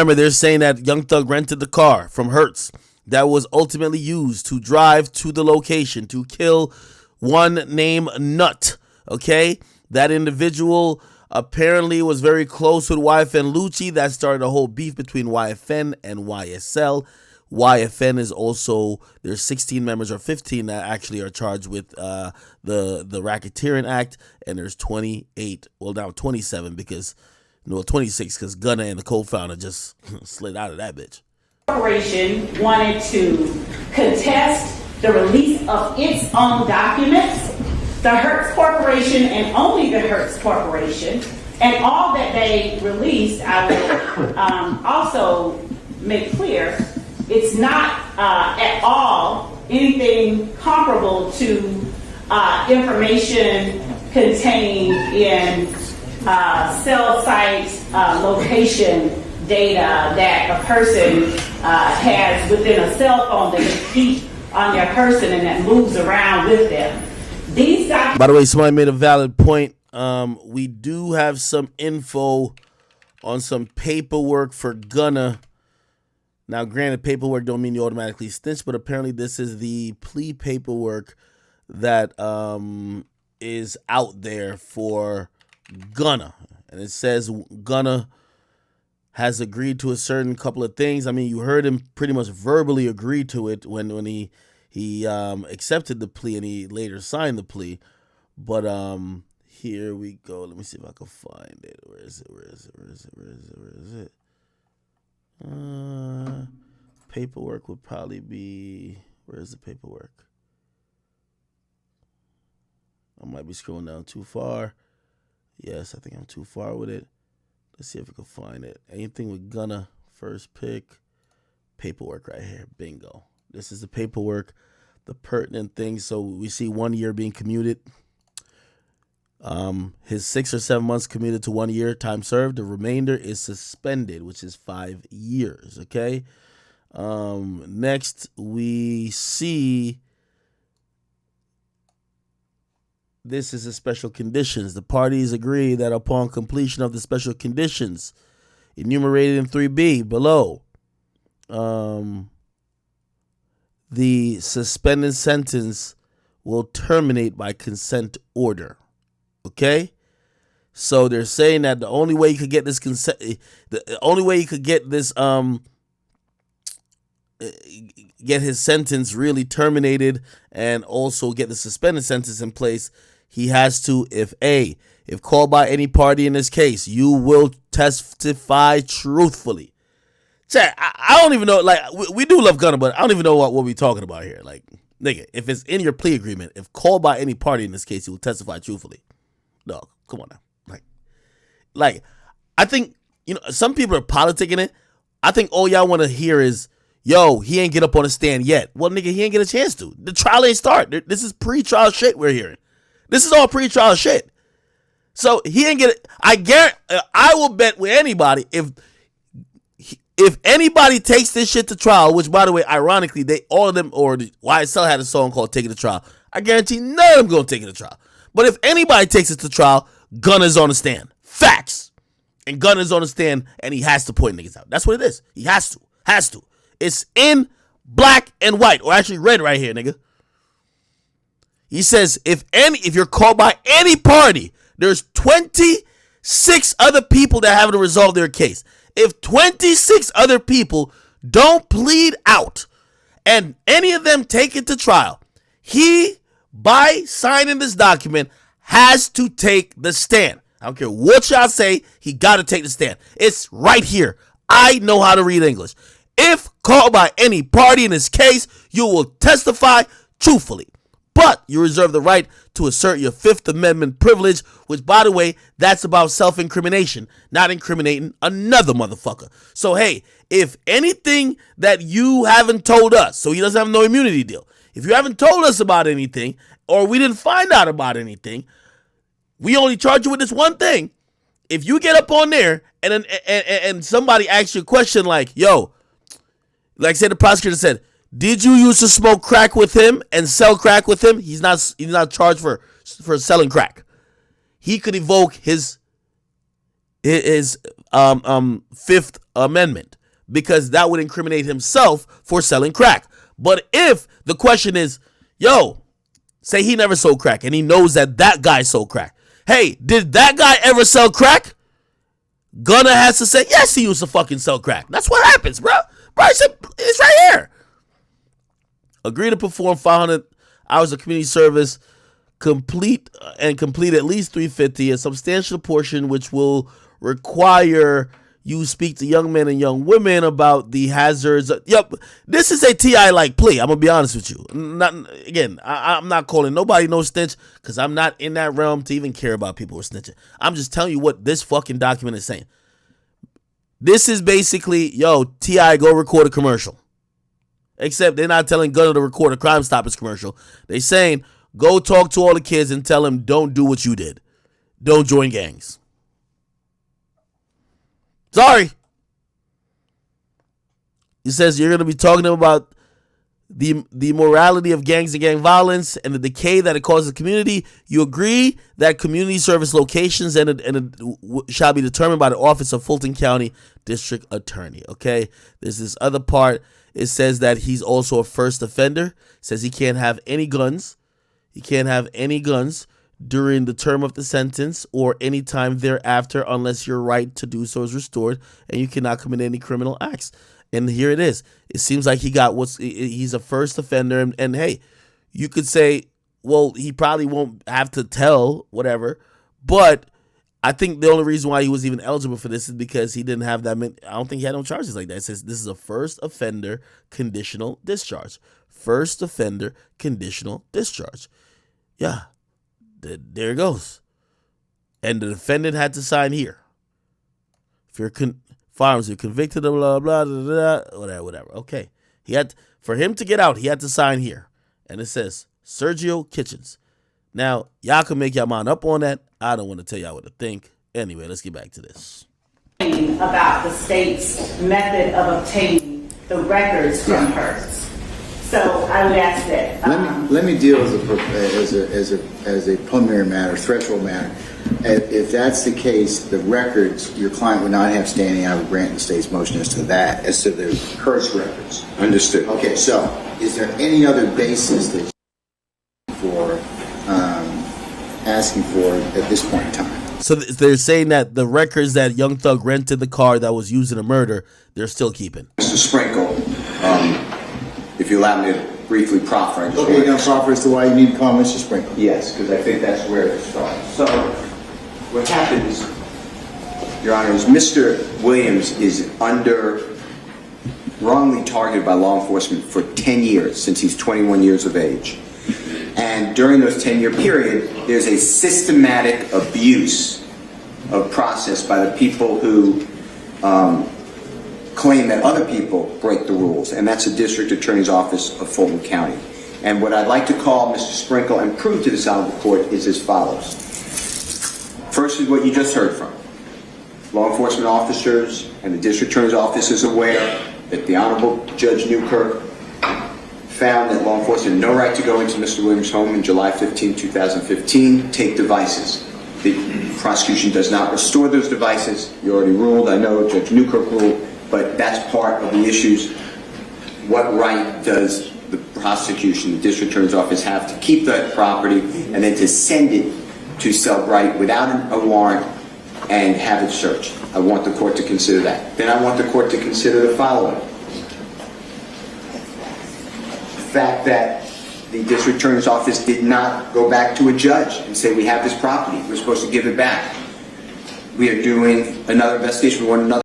Remember, they're saying that Young Thug rented the car from Hertz that was ultimately used to drive to the location to kill one named Nut. Okay, that individual apparently was very close with YFN Lucci. That started a whole beef between YFN and YSL. YFN is also, there's 16 members or 15 that actually are charged with the Racketeering Act, and there's 28, well now 27 because, no 26 because Gunna and the co-founder just slid out of that bitch. Corporation wanted to contest the release of its own documents. The Hertz Corporation and only the Hertz Corporation, and all that they released, I will also make clear, it's not at all anything comparable to information contained in cell site location data that a person has within a cell phone that can keep on their person and that moves around with them. By the way, somebody made a valid point. We do have some info on some paperwork for Gunna. Now, granted, paperwork don't mean you automatically snitch, but apparently this is the plea paperwork that is out there for Gunna. And it says Gunna has agreed to a certain couple of things. I mean, you heard him pretty much verbally agree to it when he accepted the plea and he later signed the plea. But here we go. Let me see if I can find it. Where is it? Paperwork would probably be, where's the paperwork? I might be scrolling down too far. Yes, I think I'm too far with it. Let's see if we can find it. Anything with Gunna, first pick, paperwork right here. Bingo. This is the paperwork, the pertinent things. So we see 1 year being commuted. His 6 or 7 months commuted to 1 year, time served. The remainder is suspended, which is 5 years. Okay. Next we see this is the special conditions. The parties agree that upon completion of the special conditions enumerated in 3B below, the suspended sentence will terminate by consent order. Okay? So they're saying that the only way you could get this consent, the only way you could get this, get his sentence really terminated and also get the suspended sentence in place, he has to, if called by any party in this case, you will testify truthfully. Chat, I don't even know, like, we do love Gunna, but I don't even know what we're talking about here. Like, nigga, if it's in your plea agreement, if called by any party in this case, you will testify truthfully. No, come on now. Like, I think, you know, some people are politicking it. I think all y'all want to hear is, yo, he ain't get up on the stand yet. Well, nigga, he ain't get a chance to. The trial ain't start. This is pre-trial shit we're hearing. This is all pre-trial shit. So he ain't get it. I will bet with anybody, if anybody takes this shit to trial, which, by the way, ironically, all of them, or YSL had a song called Take It to Trial. I guarantee none of them going to take it to trial. But if anybody takes it to trial, Gunna's on the stand. Facts. And Gunna's on the stand, and he has to point niggas out. That's what it is. He has to. It's in black and white, or actually red right here, nigga. He says, if you're called by any party, there's 26 other people that haven't resolved their case. If 26 other people don't plead out and any of them take it to trial, he, by signing this document, has to take the stand. I don't care what y'all say, he got to take the stand. It's right here. I know how to read English. If called by any party in this case, you will testify truthfully. But you reserve the right to assert your Fifth Amendment privilege, which, by the way, that's about self-incrimination, not incriminating another motherfucker. So, hey, if anything that you haven't told us, so he doesn't have no immunity deal, if you haven't told us about anything, or we didn't find out about anything, we only charge you with this one thing. If you get up on there and somebody asks you a question like, yo, like say the prosecutor said, did you used to smoke crack with him and sell crack with him? He's not charged for selling crack. He could evoke his Fifth Amendment, because that would incriminate himself for selling crack. But if the question is, yo, say he never sold crack and he knows that that guy sold crack. Hey, did that guy ever sell crack? Gunna has to say, yes, he used to fucking sell crack. That's what happens, bro. Bro, it's right here. Agree to perform 500 hours of community service, complete at least 350, a substantial portion which will require you speak to young men and young women about the hazards. Yep, this is a TI-like plea. I'm going to be honest with you. I'm not calling nobody no snitch because I'm not in that realm to even care about people who are snitching. I'm just telling you what this fucking document is saying. This is basically, yo, TI, go record a commercial. Except they're not telling Gunna to record a Crime Stoppers commercial. They're saying, go talk to all the kids and tell them don't do what you did. Don't join gangs. Sorry. He says you're going to be talking to them about the morality of gangs and gang violence and the decay that it causes the community. You agree that community service locations shall be determined by the Office of Fulton County District Attorney. Okay. There's this other part. It says that he's also a first offender. It says he can't have any guns. He can't have any guns during the term of the sentence or any time thereafter unless your right to do so is restored, and you cannot commit any criminal acts. And here it is. It seems like he's a first offender, and hey, you could say, well, he probably won't have to tell whatever, but I think the only reason why he was even eligible for this is because he didn't have that many. I don't think he had no charges like that. It says this is a first offender conditional discharge. First offender conditional discharge. Yeah. There it goes. And the defendant had to sign here. If you're firearms, you're convicted of blah, blah, blah, blah, whatever. Okay. For him to get out, he had to sign here. And it says Sergio Kitchens. Now, y'all can make y'all mind up on that. I don't want to tell y'all what to think. Anyway, let's get back to this. About the state's method of obtaining the records from Hertz. So I would ask that. Let me deal as a preliminary matter, threshold matter. If that's the case, the records, your client would not have standing. I would grant the state's motion as to that, as to the Hertz records. Understood. Okay, so is there any other basis that for asking for at this point in time? So they're saying that the records that Young Thug rented the car that was used in a murder, they're still keeping. Mr. Sprinkle, if you allow me to briefly proffer. Okay, you're going to proffer as to why you need to call Mr. Sprinkle. Yes, because I think that's where it starts. So what happens, Your Honor, is Mr. Williams is wrongly targeted by law enforcement for 10 years, since he's 21 years of age. And during those 10-year period, there's a systematic abuse of process by the people who claim that other people break the rules, and that's the District Attorney's Office of Fulton County. And what I'd like to call Mr. Sprinkle and prove to this honorable court is as follows. First is what you just heard from. Law enforcement officers and the District Attorney's Office is aware that the Honorable Judge Newkirk found that law enforcement had no right to go into Mr. Williams' home in July 15, 2015, take devices. The prosecution does not restore those devices. You already ruled, I know, Judge Newkirk ruled, but that's part of the issues. What right does the prosecution, the District Attorney's Office, have to keep that property and then to send it to Cellbrite without a warrant and have it searched? I want the court to consider that. Then I want the court to consider the following. The fact that the District Attorney's Office did not go back to a judge and say, we have this property, we're supposed to give it back. We are doing another investigation with one another.